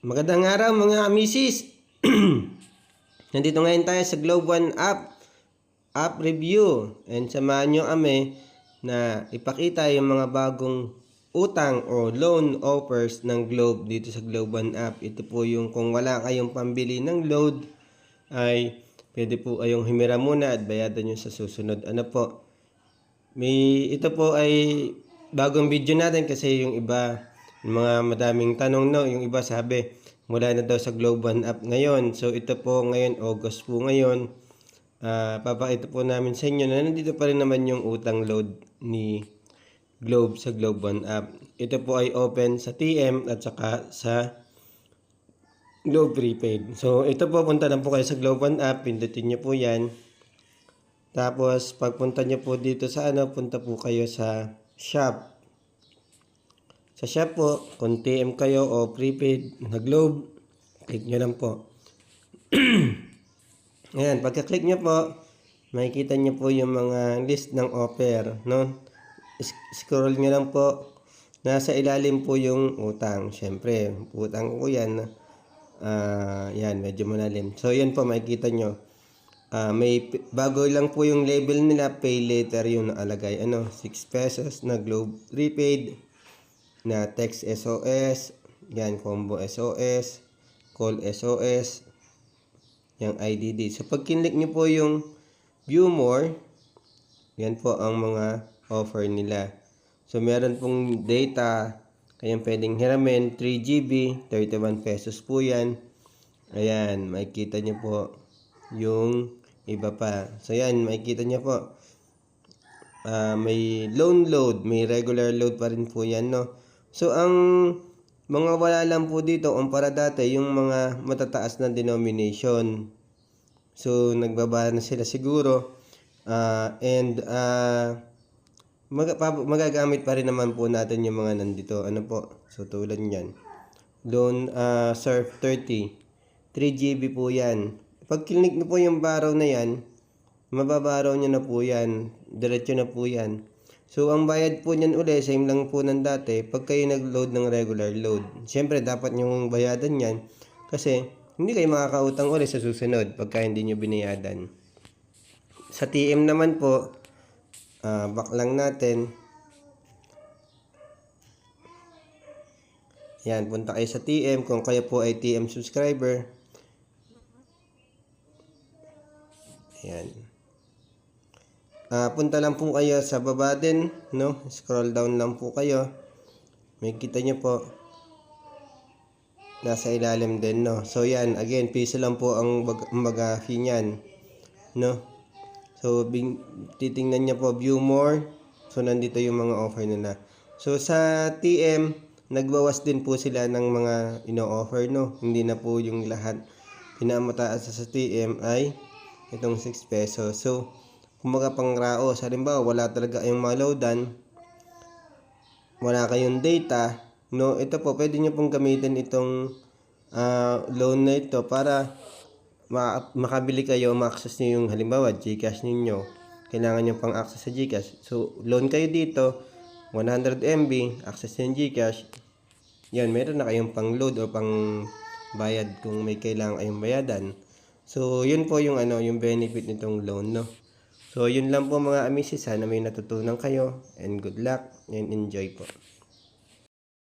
Magandang araw mga misis. Nandito ngayon tayo sa Globe One app review, and samahan nyo kami na ipakita yung mga bagong utang o loan offers ng Globe dito sa Globe One app. Ito po yung kung wala kayong pambili ng load ay pwede po kayong humira muna at bayadan nyo sa susunod. Ano po? Ito po ay bagong video natin kasi yung iba, yung mga madaming tanong, no, yung iba sabi mula na daw sa Globe One app ngayon. So ito po ngayon, August po ngayon, papakita po namin sa inyo na nandito pa rin naman yung utang load ni Globe sa Globe One app. Ito po ay open sa TM at saka sa Globe Prepaid. So ito po, punta lang po kayo sa Globe One app, pindutin nyo po yan. Tapos, pagpunta nyo po dito sa punta po kayo sa shop. Sa shop po, kung TM kayo o prepaid na Globe, click nyo lang po. Ayan, pagka-click nyo po, makikita nyo po yung mga list ng offer, no? Scroll nyo lang po. Nasa ilalim po yung utang. Siyempre, utang ko yan. Yan, medyo malalim. So, yan po, makikita nyo. May bago lang po yung label nila, pay later yung nakalagay. 6 pesos na Globe Prepaid, na text SOS, yan, combo SOS, call SOS, yung IDD. So pag kinlik nyo po yung view more, yan po ang mga offer nila. So meron pong data, kayang pwedeng hiramin, 3GB, 31 pesos po yan. Ayan, makikita nyo po yung iba pa. So yan, makikita nyo po. May loan load, may regular load pa rin po yan, no? So ang mga wala lang po dito, kumpara dati, yung mga matataas na denomination. So nagbaba na sila siguro. Magagamit pa rin naman po natin yung mga nandito. Ano po? So tulad nyan. Loan Surf 30. 3GB po yan. Pag klinik nyo po yung baraw na yan, mababaraw nyo na po yan. Diretso na po yan. So, ang bayad po nyan uli, same lang po ng dati, pag kayo nag-load ng regular load. Siyempre, dapat nyo bayadan yan. Kasi, hindi kayo makakautang uli sa susunod pagka hindi nyo binayadan. Sa TM naman po, back lang natin. Yan, punta kayo sa TM kung kayo po ay TM subscriber. Ayan. Punta lang po kayo sa baba din, no? Scroll down lang po kayo. May kita nyo po. Nasa ilalim din, no? So, yan. Again, piso lang po ang fee nyan, no? So, titingnan nyo po, view more. So, nandito yung mga offer nila. So, sa TM, nagbawas din po sila ng mga ino-offer, no? Hindi na po yung lahat pinamataas sa TM ay itong 6 pesos. So, kumaga pang raos, halimbawa wala talaga kayong maloadan, wala kayong data, no, ito po, pwede nyo pong gamitin itong loan na ito para makabili kayo, ma-access nyo yung halimbawa Gcash ninyo, kailangan nyo pang access sa Gcash. So, loan kayo dito, 100 MB, access nyo yung Gcash, yan, meron na kayong pang load o pang bayad kung may kailangan kayong bayadan. So, yun po yung yung benefit nitong loan, no? So, yun lang po mga amisis. Sana may natutunan kayo, and good luck and enjoy po.